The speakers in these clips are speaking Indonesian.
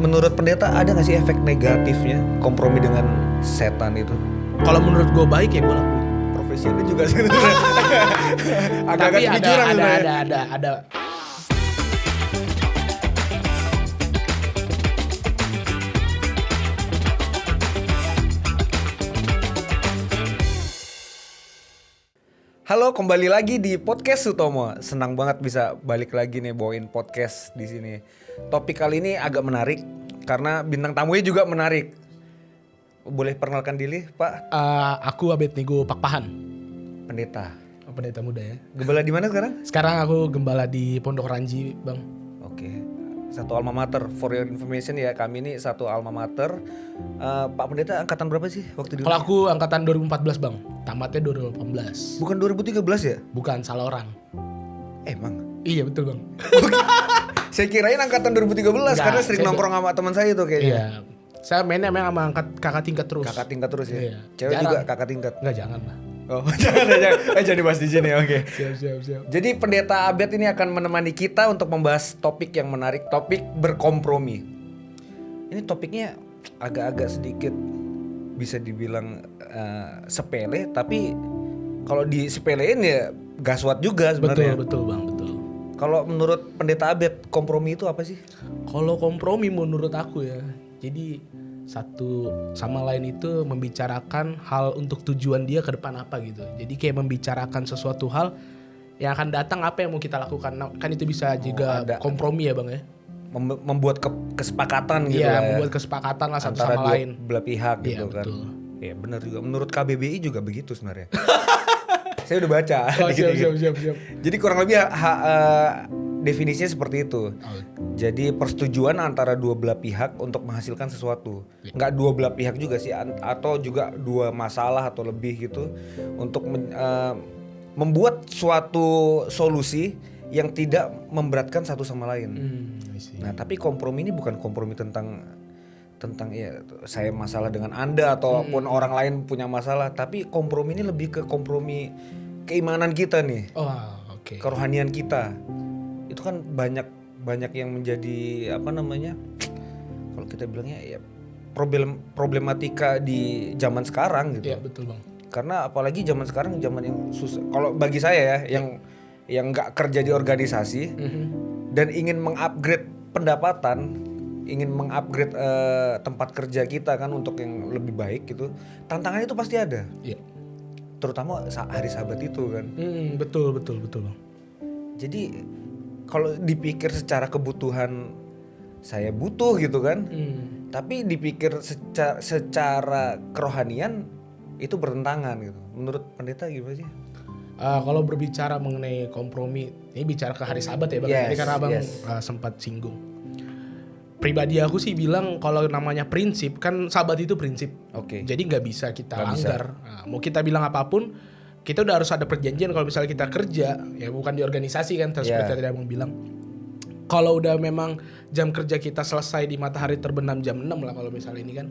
menurut pendeta ada nggak sih efek negatifnya kompromi dengan setan itu? Kalau menurut gue baik ya gue lakuin. Profesi Anda juga sih. Agak-agak Tapi kejujuran ada. Halo, kembali lagi di podcast Sutomo. Senang banget bisa balik lagi nih bawain podcast di sini. Topik kali ini agak menarik karena bintang tamunya juga menarik. Boleh perkenalkan diri, Pak? Aku Abednego Pakpahan. Pendeta. Pendeta muda ya. Gembala di mana sekarang? Sekarang aku gembala di Pondok Ranji, Bang. Oke. Satu alma mater, for your information ya, kami ini satu alma mater. Pak Pendeta angkatan berapa sih waktu dulu? Kalau aku angkatan 2014, Bang. Tamatnya 2018. Bukan 2013 ya? Bukan, salah orang. Emang? Iya, betul, Bang. Saya kirain angkatan 2013 Enggak, karena sering saya nongkrong sama teman saya itu kayaknya. Iya. Saya mainnya memang sama kakak tingkat terus. Kakak tingkat terus ya? Iya. Cewek Jarang. juga kakak tingkat? Enggak, jangan lah. Oh, jangan dibahas di sini, oke. Siap. Jadi Pendeta Abed ini akan menemani kita untuk membahas topik yang menarik, topik berkompromi. Ini topiknya agak-agak sedikit bisa dibilang sepele, tapi kalau disepelein ya gaswat juga sebenarnya. Betul, Bang, betul. Kalau menurut Pendeta Abed, kompromi itu apa sih? Kalau kompromi menurut aku ya, jadi satu sama lain itu membicarakan hal untuk tujuan dia ke depan apa gitu. Jadi kayak membicarakan sesuatu hal yang akan datang, apa yang mau kita lakukan. Nah, kan itu bisa juga kompromi ya, Bang ya. Membuat kesepakatan gitu Iya, lah ya. Membuat kesepakatan lah satu antara sama lain. belah pihak Iya, gitu kan. betul. Iya, benar juga. Menurut KBBI juga begitu sebenarnya. Saya udah baca. Oh, siap. Jadi kurang lebih definisinya seperti itu. Jadi persetujuan antara dua belah pihak untuk menghasilkan sesuatu. Nggak dua belah pihak juga sih, atau juga dua masalah atau lebih gitu, untuk membuat suatu solusi yang tidak memberatkan satu sama lain. Nah, tapi kompromi ini bukan kompromi tentang ya saya masalah dengan Anda ataupun orang lain punya masalah, tapi kompromi ini lebih ke kompromi keimanan kita nih. Oh, oke. Kerohanian kita. Itu kan banyak yang menjadi apa namanya? Kalau kita bilangnya ya problematika di zaman sekarang gitu. Iya, betul, Bang. Karena apalagi zaman sekarang zaman yang susah. Kalau bagi saya ya yang nggak kerja di organisasi dan ingin mengupgrade pendapatan, ingin mengupgrade tempat kerja kita kan untuk yang lebih baik gitu, tantangan itu pasti ada. Iya. Terutama hari Sabat itu kan. Betul, Bang. Jadi kalau dipikir secara kebutuhan saya butuh gitu kan, tapi dipikir secara kerohanian itu bertentangan gitu. Menurut pendeta gimana sih? Kalau berbicara mengenai kompromi, ini bicara ke hari Sabat ya, Bang. Yes, Ini karena Abang sempat singgung. Pribadi aku sih bilang kalau namanya prinsip, kan Sabat itu prinsip. Oke. Jadi nggak bisa kita langgar. Nah, mau kita bilang apapun, kita udah harus ada perjanjian. Kalau misalnya kita kerja, ya bukan di organisasi kan, seperti tadi Abang bilang. Kalau udah memang jam kerja kita selesai di matahari terbenam jam 6 lah, kalau misalnya ini kan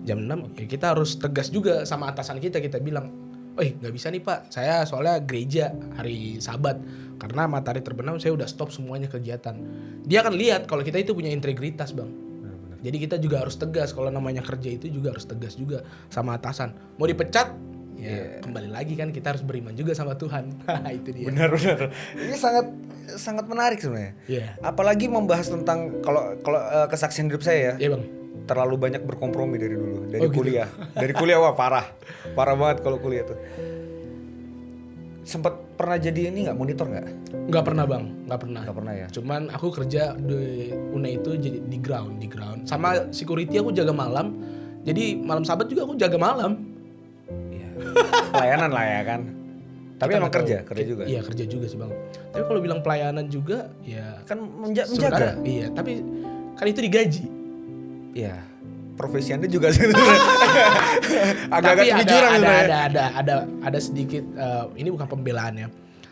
jam 6, ya kita harus tegas juga sama atasan kita bilang, nggak bisa nih Pak, saya soalnya gereja hari Sabat, karena matahari terbenam saya udah stop semuanya kegiatan. Dia akan lihat kalau kita itu punya integritas, Bang. Benar. Jadi kita juga harus tegas, kalau namanya kerja itu juga harus tegas juga sama atasan. Mau dipecat, kembali lagi kan kita harus beriman juga sama Tuhan. Itu dia. Benar. Ini sangat menarik sebenarnya. Iya. Apalagi membahas tentang kalau kesaksian hidup saya ya. Iya, Bang. Terlalu banyak berkompromi dari dulu, dari kuliah. Gitu. Dari kuliah wah parah banget kalau kuliah tuh. Sempat pernah jadi ini nggak, monitor nggak? Nggak pernah, Bang, nggak pernah ya. Cuman aku kerja di UNE itu jadi di ground. Sama security aku jaga malam. Jadi malam Sabat juga aku jaga malam. Iya. Pelayanan lah ya kan. Tapi emang kerja juga. Iya, kerja juga sih, Bang. Tapi kalau bilang pelayanan juga ya kan menjaga. Iya, tapi kan itu digaji. Iya, profesi Anda juga sebenarnya. Agak-agak kejujuran ada sedikit, ini bukan pembelaannya.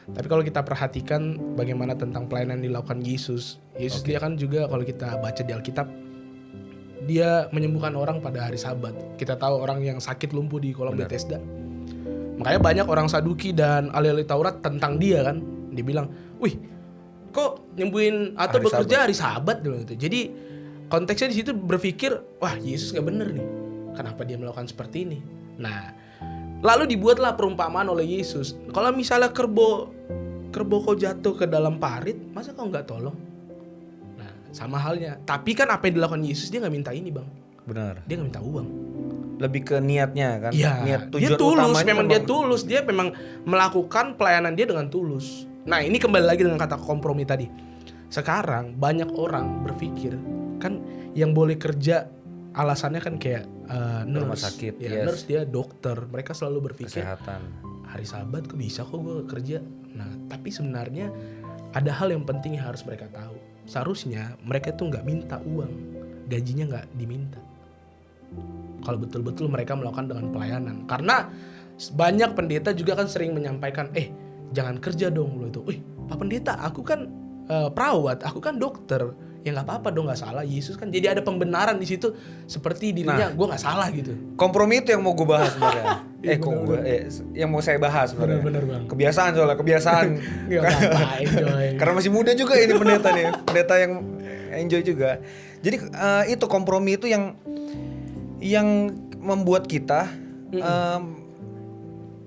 Tapi kalau kita perhatikan bagaimana tentang pelayanan yang dilakukan Yesus dia kan juga kalau kita baca di Alkitab, dia menyembuhkan orang pada hari Sabat. Kita tahu orang yang sakit lumpuh di kolam Bethesda. Makanya banyak orang Saduki dan ahli-ahli Taurat tentang dia kan. Dia bilang, "Wih, kok nyembuhin atau bekerja hari Sabat?" gitu. Jadi konteksnya di situ berpikir, wah Yesus nggak bener nih, kenapa dia melakukan seperti ini? Nah, lalu dibuatlah perumpamaan oleh Yesus. Kalau misalnya kerbau kau jatuh ke dalam parit, masa kau nggak tolong? Nah, sama halnya. Tapi kan apa yang dilakukan Yesus, dia nggak minta ini bang. Benar. Dia nggak minta uang. Lebih ke niatnya kan. Iya. Niat Dia tujuan tulus, utamanya memang dia tulus. Dia memang melakukan pelayanan dia dengan tulus. Nah, ini kembali lagi dengan kata kompromi tadi. Sekarang banyak orang berpikir kan yang boleh kerja alasannya kan kayak nurse, rumah sakit, ya, nurse dia dokter. Mereka selalu berpikir kesehatan. hari Sabat kok bisa kok gue kerja. Nah, tapi sebenarnya ada hal yang penting yang harus mereka tahu. Seharusnya mereka tuh nggak minta uang, gajinya nggak diminta. Kalau betul-betul mereka melakukan dengan pelayanan. Karena banyak pendeta juga kan sering menyampaikan, jangan kerja dong lo itu. Pak pendeta, aku kan perawat, aku kan dokter. Ya nggak apa-apa dong, nggak salah. Yesus kan jadi ada pembenaran di situ seperti dirinya gue nggak salah gitu. Kompromi itu yang mau gue bahas sebenarnya. Yang mau saya bahas sebenarnya. Bener bang. Kebiasaan soalnya Nggak apa-apa, enjoy. Karena masih muda juga ini pendeta nih, pendeta yang enjoy juga. Jadi itu kompromi itu yang membuat kita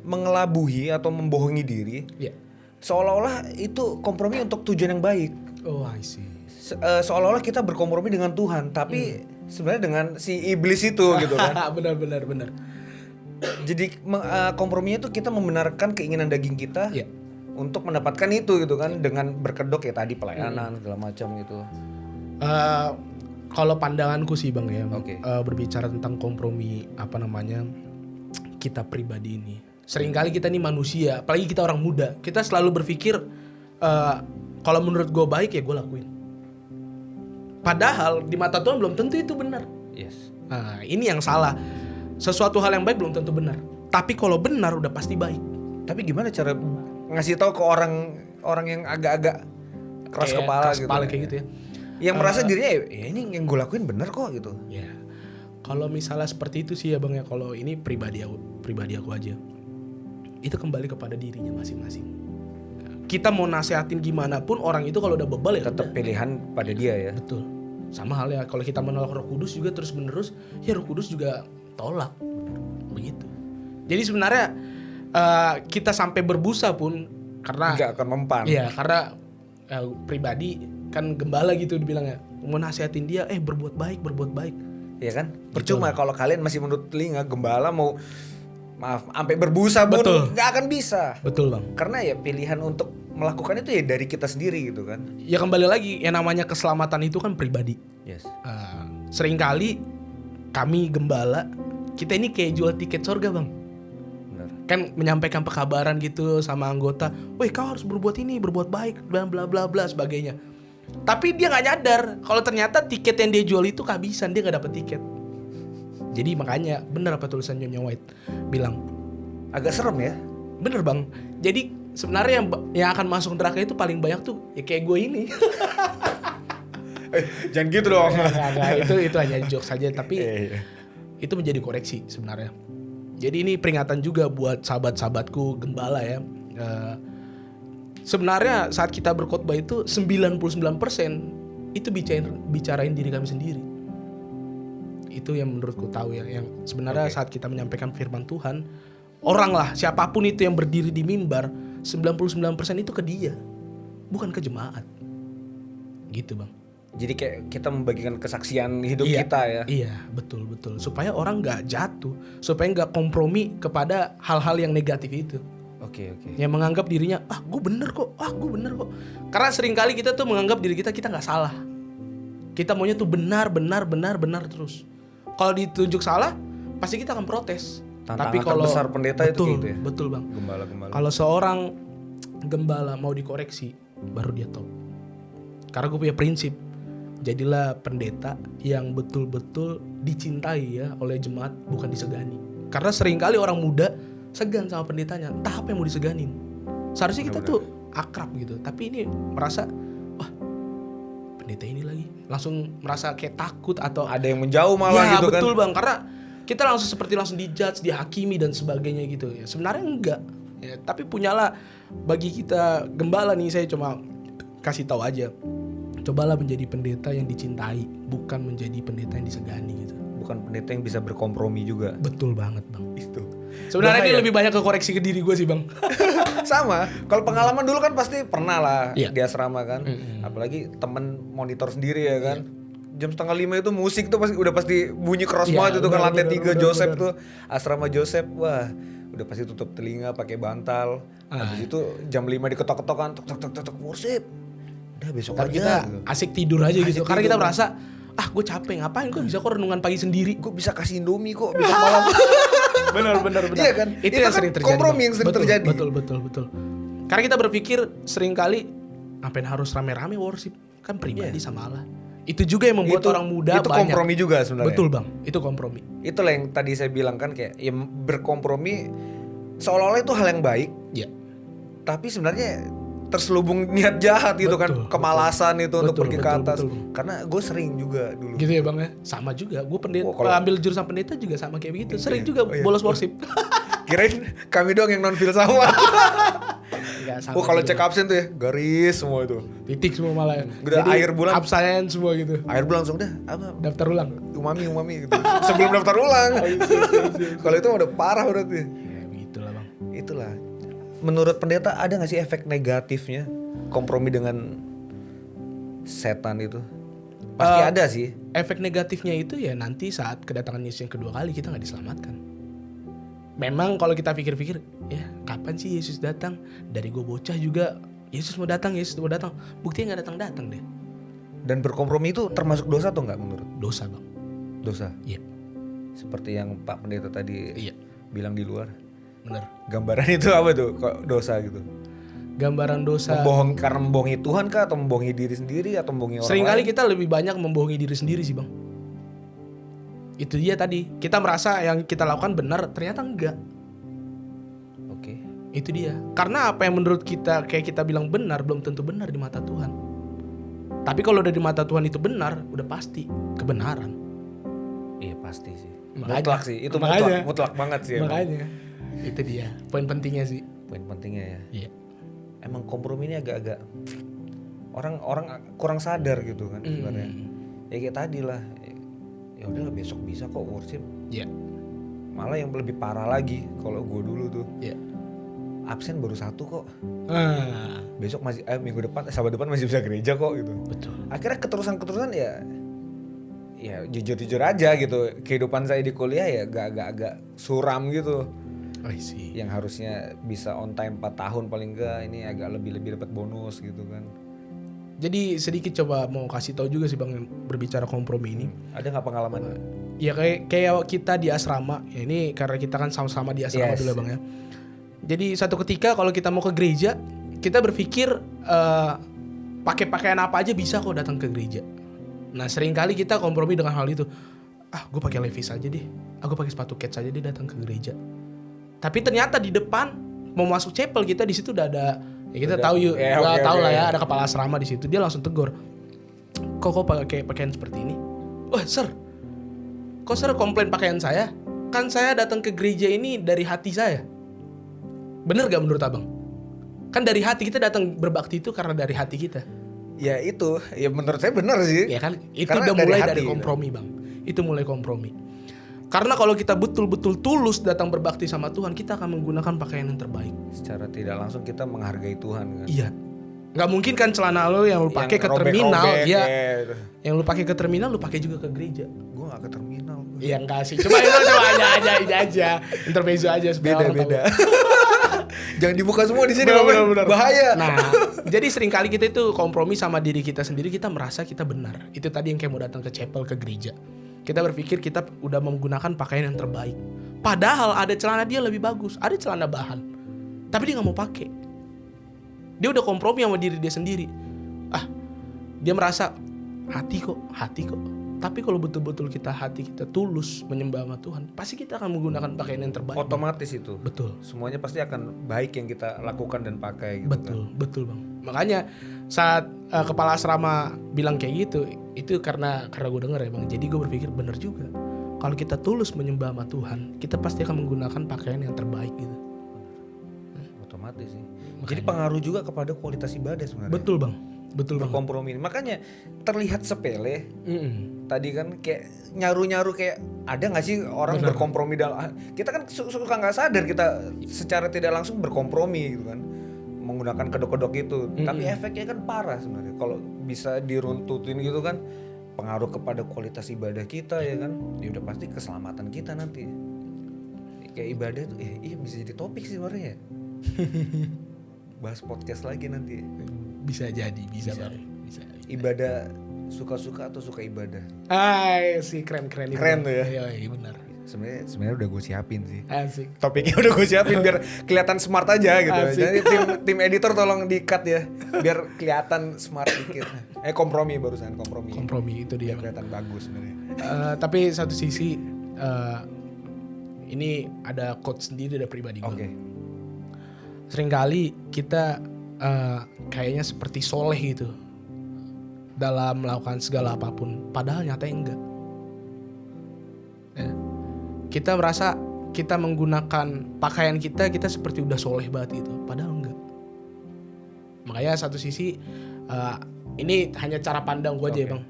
mengelabuhi atau membohongi diri. Yeah. Seolah-olah itu kompromi untuk tujuan yang baik. Oh, I see. Seolah-olah kita berkompromi dengan Tuhan, tapi sebenarnya dengan si iblis itu gitu kan. Benar. Jadi komprominya itu kita membenarkan keinginan daging kita untuk mendapatkan itu gitu kan, dengan berkedok ya tadi pelayanan segala macam gitu. Kalau pandanganku sih bang ya, berbicara tentang kompromi kita pribadi ini. Seringkali kita nih manusia, apalagi kita orang muda, kita selalu berpikir kalau menurut gue baik ya gue lakuin. Padahal di mata Tuhan belum tentu itu benar. Yes. Nah, ini yang salah. Sesuatu hal yang baik belum tentu benar. Tapi kalau benar udah pasti baik. Tapi gimana cara ngasih tahu ke orang yang agak-agak keras kepala gitu? Kayak gitu ya. Yang merasa dirinya ya ini yang gue lakuin benar kok gitu. Ya. Kalau misalnya seperti itu sih ya bang ya, kalau ini pribadi aku aja. Itu kembali kepada dirinya masing-masing. Kita mau nasehatin gimana pun orang itu kalau udah bebal ya tetap pilihan pada dia ya. Betul. Sama halnya kalau kita menolak Roh Kudus juga terus menerus, ya Roh Kudus juga tolak. Begitu. Jadi sebenarnya kita sampai berbusa pun karena nggak akan mempan. Iya, karena pribadi kan gembala gitu dibilangnya, mau nasehatin dia, berbuat baik. Iya kan? Percuma kalau kalian masih menurut telinga, gembala mau sampai berbusa pun nggak akan bisa. Betul bang. Karena ya pilihan untuk melakukan itu ya dari kita sendiri gitu kan. Ya kembali lagi, yang namanya keselamatan itu kan pribadi. Yes. Seringkali kami gembala, kita ini kayak jual tiket surga bang. Benar. Kan menyampaikan pekabaran gitu sama anggota, kau harus berbuat ini, berbuat baik, bla bla bla bla sebagainya. Tapi dia nggak nyadar kalau ternyata tiket yang dia jual itu kehabisan, dia nggak dapet tiket. Jadi makanya bener apa tulisan Nyonya White bilang, agak serem ya. Bener bang. Jadi sebenarnya yang akan masuk neraka itu paling banyak tuh ya kayak gue ini. Jangan gitu dong. Enggak, itu hanya jokes saja, tapi itu menjadi koreksi sebenarnya. Jadi ini peringatan juga buat sahabat-sahabatku gembala ya. Sebenarnya saat kita berkhotbah itu 99% itu bicarain diri kami sendiri. Itu yang menurutku tahu ya, yang sebenarnya saat kita menyampaikan firman Tuhan, orang lah siapapun itu yang berdiri di mimbar, 99% itu ke dia, bukan ke jemaat. Gitu bang. Jadi kayak kita membagikan kesaksian hidup kita ya. Iya, betul. Supaya orang nggak jatuh, supaya nggak kompromi kepada hal-hal yang negatif itu. Oke. Yang menganggap dirinya, gue bener kok. Karena seringkali kita tuh menganggap diri kita nggak salah. Kita maunya tuh benar terus. Kalau ditunjuk salah, pasti kita akan protes. Tantangan tapi kalau terbesar pendeta itu gitu ya. Betul bang. Gembala. Kalau seorang gembala mau dikoreksi, baru dia tahu. Karena gue punya prinsip, jadilah pendeta yang betul-betul dicintai ya oleh jemaat, bukan disegani. Karena seringkali orang muda segan sama pendetanya, entah apa yang mau diseganin. Seharusnya kita tuh akrab gitu, tapi ini merasa, wah pendeta ini lagi, langsung merasa kayak takut atau ada yang menjauh malah gitu kan. Ya betul bang, karena kita langsung dijudge, dihakimi dan sebagainya gitu ya. Sebenarnya enggak ya, tapi punyalah bagi kita gembala nih, saya cuma kasih tahu aja, Cobalah menjadi pendeta yang dicintai, bukan menjadi pendeta yang disegani gitu. Bukan pendeta yang bisa berkompromi juga. Betul banget bang. Itu. Sebenarnya ini lebih banyak ke koreksi ke diri gue sih bang. Sama. Kalau pengalaman dulu kan pasti pernah lah Iya. di asrama kan. Apalagi temen monitor sendiri ya kan. Jam 4:30 itu musik tuh udah pasti bunyi keras Iya, banget itu kan, lantai 3 Joseph bener. tuh. Asrama Joseph, wah udah pasti tutup telinga pakai bantal. Habis itu jam 5 diketok-ketok kan, tok worship. Udah besok Tapi aja kita gitu. asik tidur aja gitu. Asik Karena kita tidur, merasa, gue capek, ngapain gue bisa kok renungan pagi sendiri. Gue bisa kasih Indomie kok besok malam. benar. Iya kan? Itu Itu yang kan sering terjadi. kompromi Bang. yang sering terjadi. Betul. Karena kita berpikir sering kali, ngapain harus rame-rame worship? Kan pribadi sama Allah. Itu juga yang membuat orang muda itu banyak. kompromi juga sebenarnya. Betul bang, itu kompromi. Itulah yang tadi saya bilang kan, kayak ya berkompromi seolah-olah itu hal yang baik, Iya. tapi sebenarnya terselubung niat jahat gitu kan, Betul, kemalasan itu untuk pergi ke atas. betul. Karena gue sering juga dulu. Gitu ya bang ya. Sama juga, gue pendeta, Oh, kalau- ambil jurusan pendeta juga sama kayak begitu. Sering juga bolos worship. Kirain kami doang yang non filsafat. Enggak sama. Oh kalau juga. cek absen tuh ya garis semua itu. Titik semua malah ya. Udah Jadi, akhir bulan. absen semua gitu. Akhir bulan langsung dah apa Daftar ulang. umami gitu. Sebelum daftar ulang. Kalau itu udah parah berarti. Ya begitulah bang. Itulah. Menurut pendeta ada gak sih efek negatifnya kompromi dengan setan itu? Pasti ada sih. Efek negatifnya itu ya nanti saat kedatangan Yesus yang kedua kali kita nggak diselamatkan. Memang kalau kita pikir-pikir, ya kapan sih Yesus datang? Dari gue bocah juga Yesus mau datang. Buktinya nggak datang deh. Dan berkompromi itu termasuk dosa atau nggak menurut? Dosa bang. Dosa. Iya. Seperti yang Pak Pendeta tadi Iya. bilang di luar. Bener. Gambaran itu apa tuh? Kok dosa gitu? Gambaran dosa. Karena membohongi Tuhan kah, atau membohongi diri sendiri, atau membohongi orang Seringkali lain? kita lebih banyak membohongi diri sendiri sih bang. Itu dia tadi. Kita merasa yang kita lakukan benar, ternyata enggak. Oke. Itu dia. Karena apa yang menurut kita kayak kita bilang benar belum tentu benar di mata Tuhan. Tapi kalau udah di mata Tuhan itu benar, udah pasti kebenaran. Iya pasti sih. Makanya. Mutlak sih. Itu Makanya. mutlak banget sih. Emang. Makanya itu dia poin pentingnya sih. Poin pentingnya ya. Iya. Emang kompromi ini agak-agak orang kurang sadar gitu kan sebenarnya. Ya kayak tadi lah. Ya udahlah besok bisa kok worship. Iya. Malah yang lebih parah lagi kalau gue dulu tuh. Iya. Absen baru 1 kok. Ah, Besok masih minggu depan, Sabat depan masih bisa gereja kok gitu. betul. Akhirnya keterusan ya jujur aja gitu. Kehidupan saya di kuliah ya agak suram gitu. I see. Yang harusnya bisa on time 4 tahun paling enggak, ini agak lebih dapat bonus gitu kan. Jadi sedikit coba mau kasih tahu juga sih bang berbicara kompromi ini. Ada nggak pengalaman? Ya kayak kita di asrama. Ya ini karena kita kan sama-sama di asrama Yes. dulu ya bang ya. Jadi satu ketika kalau kita mau ke gereja, kita berpikir pakai pakaian apa aja bisa kok datang ke gereja. Nah seringkali kita kompromi dengan hal itu. Gue pakai Levi's aja deh. Aku pakai sepatu kets aja deh datang ke gereja. Tapi ternyata di depan mau masuk chapel kita di situ udah ada. Ya kita tahu yuk, tahu lah ya ada kepala asrama di situ. Dia langsung tegur. Kok pakai pakaian seperti ini? Wah sir, kok sir komplain pakaian saya? Kan saya datang ke gereja ini dari hati saya. Bener gak menurut abang? Kan dari hati kita datang berbakti itu karena dari hati kita. Ya itu, ya menurut saya benar sih. Ya kan? Itu Karena udah mulai hati, dari kompromi bang. Itu mulai kompromi. Karena kalau kita betul-betul tulus datang berbakti sama Tuhan, kita akan menggunakan pakaian yang terbaik. Secara tidak langsung kita menghargai Tuhan kan. Iya. Nggak mungkin kan celana lo yang lo pakai ke terminal, ya. Yang lo pakai ke terminal, lo pakai juga ke gereja. Gue gak ke terminal. Iya enggak sih. Coba aja. Intermezzo aja supaya orang tahu. Beda. Jangan dibuka semua di sini, Benar. bahaya. Nah, jadi seringkali kita itu kompromi sama diri kita sendiri, kita merasa kita benar. Itu tadi yang kayak mau datang ke chapel, ke gereja. Kita berpikir kita udah menggunakan pakaian yang terbaik. Padahal ada celana dia lebih bagus, ada celana bahan. Tapi dia gak mau pakai. Dia udah kompromi sama diri dia sendiri. Dia merasa hati kok. Tapi kalau betul-betul hati kita tulus menyembah sama Tuhan, pasti kita akan menggunakan pakaian yang terbaik. Otomatis itu. Betul. Semuanya pasti akan baik yang kita lakukan dan pakai gitu. Betul bang. Makanya saat kepala asrama bilang kayak gitu, itu karena gue denger ya bang. Jadi gue berpikir bener juga. Kalau kita tulus menyembah sama Tuhan, kita pasti akan menggunakan pakaian yang terbaik gitu. Otomatis sih. Jadi pengaruh juga kepada kualitas ibadah sebenarnya. Betul bang. Betul berkompromi. Makanya terlihat sepele. Tadi kan kayak nyaru-nyaru kayak ada nggak sih orang berkompromi dalam kita kan suka nggak sadar kita secara tidak langsung berkompromi gitu kan menggunakan kedok-kedok itu. Tapi efeknya kan parah sebenarnya kalau bisa diruntutin gitu kan pengaruh kepada kualitas ibadah kita ya kan. Ya udah pasti keselamatan kita nanti. Kayak ibadah tuh iya bisa jadi topik sih sebenarnya. Bahas podcast lagi nanti. Bisa jadi. Ibadah suka-suka atau suka ibadah? Sih keren tuh ya. Iya benar. Sebenarnya udah gue siapin sih. Asik. Topiknya udah gue siapin biar kelihatan smart aja gitu. Asik. Jadi tim editor tolong di-cut ya biar kelihatan smart dikit. Kompromi barusan kompromi. Kompromi itu dia. Biar kelihatan bagus sebenarnya. Tapi satu sisi ini ada quote sendiri dari pribadi gue. Oke. Seringkali kita kayaknya seperti soleh gitu dalam melakukan segala apapun, padahal nyatanya enggak. Ya. Kita merasa kita menggunakan pakaian kita seperti udah soleh banget gitu, padahal enggak. Makanya satu sisi ini hanya cara pandang gue aja ya bang.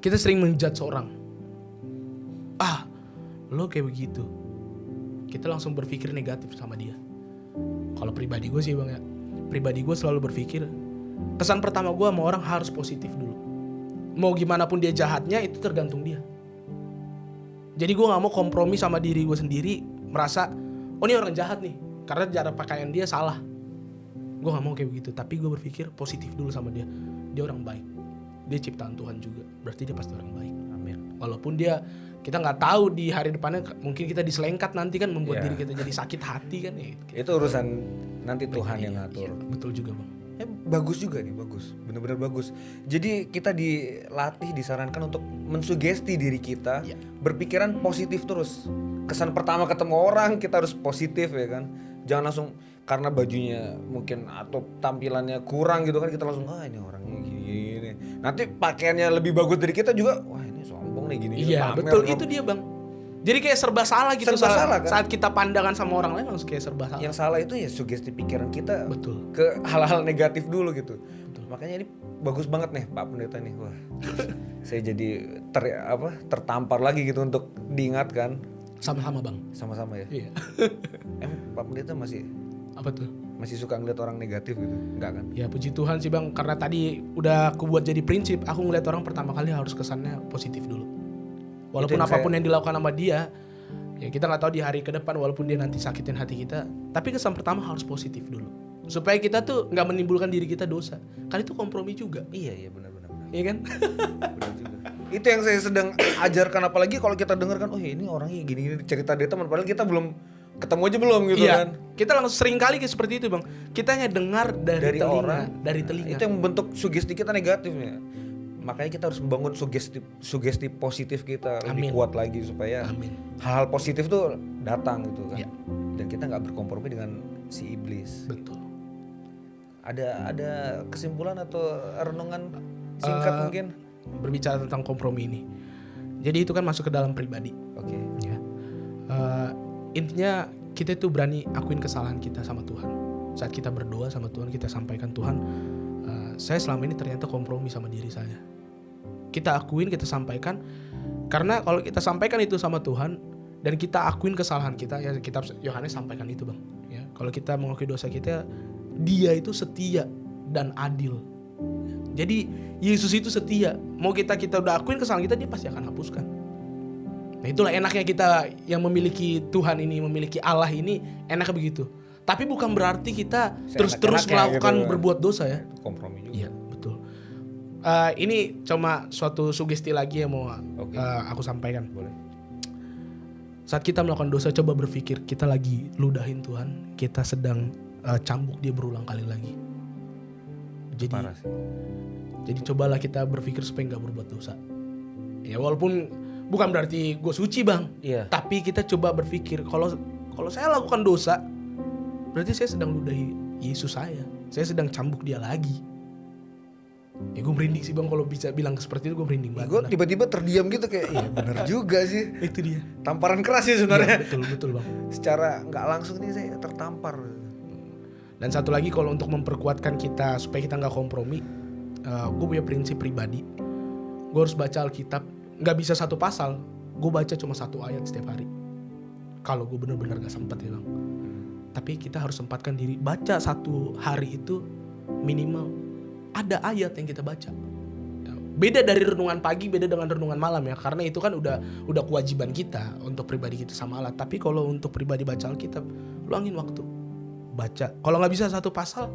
Kita sering menjudge seorang. Lo kayak begitu. Kita langsung berpikir negatif sama dia. Kalau pribadi gue sih bang ya, pribadi gue selalu berpikir kesan pertama gue sama orang harus positif dulu. Mau gimana pun dia jahatnya itu tergantung dia. Jadi gue nggak mau kompromi sama diri gue sendiri, merasa oh ini orang jahat nih karena cara pakaian dia salah. Gue nggak mau kayak begitu, tapi gue berpikir positif dulu sama dia. Dia orang baik, dia ciptaan Tuhan juga, berarti dia pasti orang baik. Amin. Walaupun kita nggak tahu di hari depannya mungkin kita diselengkat nanti kan membuat diri kita jadi sakit hati kan ya. Itu urusan nanti Tuhan yang ngatur. Iya, betul juga bang. Bagus juga nih, bagus, bener-bener bagus. Jadi kita dilatih, disarankan untuk mensugesti diri kita, berpikiran positif terus. Kesan pertama ketemu orang kita harus positif ya kan. Jangan langsung karena bajunya mungkin atau tampilannya kurang gitu kan kita langsung ini orangnya gini. Nanti pakaiannya lebih bagus dari kita juga, wah ini sombong nih gini. Iya betul itu dia bang. Jadi kayak serba salah gitu. Serba salah kan? Saat kita pandangan sama orang lain langsung kayak serba salah. Yang salah itu ya sugesti pikiran kita. Betul. Ke hal-hal negatif dulu gitu. Betul. Makanya ini bagus banget nih Pak Pendeta nih. Wah. Saya jadi tertampar lagi gitu untuk diingatkan. Sama-sama bang. Sama-sama ya. Iya. Pak Pendeta masih apa tuh? Masih suka ngeliat orang negatif gitu? Enggak kan? Ya puji Tuhan sih bang, karena tadi udah aku buat jadi prinsip, aku ngeliat orang pertama kali harus kesannya positif dulu. Walaupun apapun yang dilakukan sama dia, ya kita nggak tahu di hari ke depan, walaupun dia nanti sakitin hati kita, tapi kesan pertama harus positif dulu, supaya kita tuh nggak menimbulkan diri kita dosa. Kan itu kompromi juga. Iya benar. Iya kan? Benar juga. Itu yang saya sedang ajarkan, apalagi kalau kita dengarkan, oh ini orangnya gini-gini cerita dia teman, padahal kita belum ketemu aja belum gitu kan. Kita langsung sering kali seperti itu bang. Kita hanya dengar dari telinga, orang, dari telinga. Itu yang membentuk sugesti kita negatifnya. Makanya kita harus membangun sugesti positif kita lebih kuat lagi supaya hal-hal positif tuh datang gitu kan. Dan kita nggak berkompromi dengan si iblis. Betul. Ada kesimpulan atau renungan singkat mungkin berbicara tentang kompromi ini. Jadi itu kan masuk ke dalam pribadi. Oke. Ya. Intinya kita itu berani akuin kesalahan kita sama Tuhan. Saat kita berdoa sama Tuhan, kita sampaikan, Tuhan, saya selama ini ternyata kompromi sama diri saya. Kita akuin, kita sampaikan. Karena kalau kita sampaikan itu sama Tuhan dan kita akuin kesalahan kita, ya kitab Yohanes sampaikan itu bang. Ya, kalau kita mengakui dosa kita, Dia itu setia dan adil. Jadi Yesus itu setia. Mau kita udah akuin kesalahan kita, Dia pasti akan hapuskan. Nah itulah enaknya kita yang memiliki Tuhan ini, memiliki Allah ini, enaknya begitu. Tapi bukan berarti kita terus melakukan gitu, berbuat dosa ya. Kompromi juga. Iya betul. Ini cuma suatu sugesti lagi yang mau aku sampaikan. Boleh. Saat kita melakukan dosa, coba berpikir kita lagi ludahin Tuhan, kita sedang cambuk Dia berulang kali lagi. Jadi cobalah kita berpikir supaya nggak berbuat dosa. Ya walaupun bukan berarti gue suci bang, tapi kita coba berpikir kalau saya lakukan dosa, berarti saya sedang ludahi Yesus saya sedang cambuk Dia lagi. Ya gue merinding sih bang kalau bisa bilang seperti itu, gue merinding banget. Gue tiba-tiba terdiam gitu kayak, iya benar juga sih. Itu dia. Tamparan keras sih sebenarnya. Ya, betul bang. Secara nggak langsung nih saya tertampar. Dan satu lagi kalau untuk memperkuatkan kita supaya kita nggak kompromi, gue punya prinsip pribadi. Gue harus baca Alkitab, nggak bisa satu pasal, gue baca cuma 1 ayat setiap hari. Kalau gue bener-bener gak sempet ya bang. Tapi kita harus sempatkan diri baca 1 hari itu minimal ada ayat yang kita baca. Beda dari renungan pagi, beda dengan renungan malam ya. Karena itu kan udah kewajiban kita untuk pribadi kita sama Allah. Tapi kalau untuk pribadi baca Alkitab, luangin waktu baca. Kalau nggak bisa 1 pasal,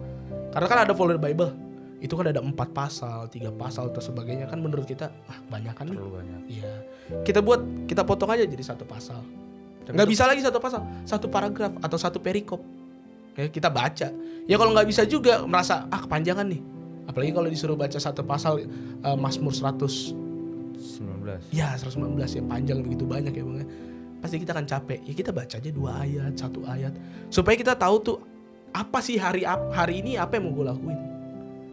karena kan ada folder Bible, itu kan ada 4 pasal, 3 pasal atau sebagainya, kan menurut kita banyak kan nih. Terlalu banyak. Iya. Kita potong aja jadi 1 pasal. Nggak bisa lagi 1 pasal, 1 paragraf atau 1 perikop. Kayak kita baca. Ya kalau nggak bisa juga merasa kepanjangan nih. Apalagi kalau disuruh baca 1 pasal Mazmur 119. Ya 119 yang panjang begitu banyak ya bang. Pasti kita akan capek. Ya kita baca aja 2 ayat, 1 ayat. Supaya kita tahu tuh apa sih hari ini apa yang mau gue lakuin.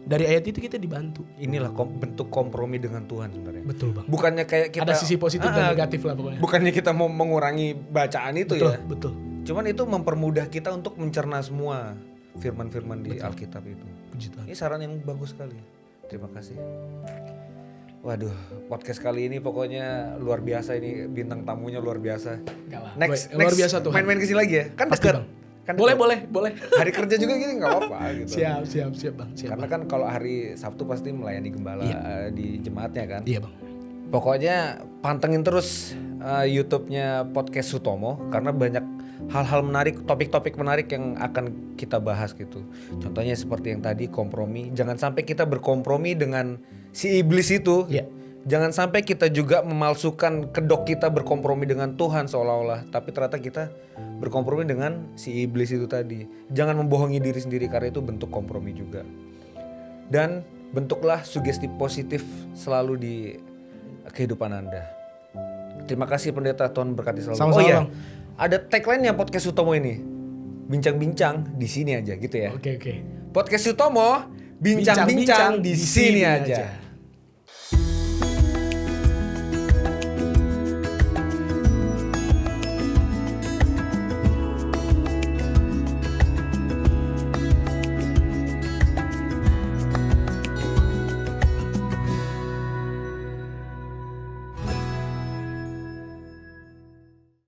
Dari ayat itu kita dibantu. Inilah bentuk kompromi dengan Tuhan sebenarnya. Betul bang. Bukannya kayak kita ada sisi positif dan negatif lah pokoknya. Bukannya kita mau mengurangi bacaan itu betul, ya. Betul. Cuman itu mempermudah kita untuk mencerna semua firman-firman di Alkitab itu. Puji Tuhan. Ini saran yang bagus sekali. Terima kasih. Waduh, podcast kali ini pokoknya luar biasa, ini bintang tamunya luar biasa. Next luar biasa tuh. Main-main kesini lagi ya? Kan pasti dekat. bang. Kan boleh. Hari kerja juga gini nggak apa-apa gitu. Siap bang. Karena kan kalau hari Sabtu pasti melayani gembala di jemaatnya kan. Iya bang. Pokoknya pantengin terus YouTube-nya Podcast Sutomo karena banyak hal-hal menarik, topik-topik menarik yang akan kita bahas gitu. Contohnya seperti yang tadi, kompromi. Jangan sampai kita berkompromi dengan si iblis itu. Iya. Jangan sampai kita juga memalsukan kedok kita berkompromi dengan Tuhan seolah-olah, tapi ternyata kita berkompromi dengan si iblis itu tadi. Jangan membohongi diri sendiri karena itu bentuk kompromi juga. Dan bentuklah sugesti positif selalu di kehidupan Anda. Terima kasih pendeta, Tuhan berkati selalu. Sama-sama, Bang. Ada tagline-nya Podcast Sutomo ini. Bincang-bincang di sini aja gitu ya. Oke. Podcast Sutomo, bincang-bincang di sini aja.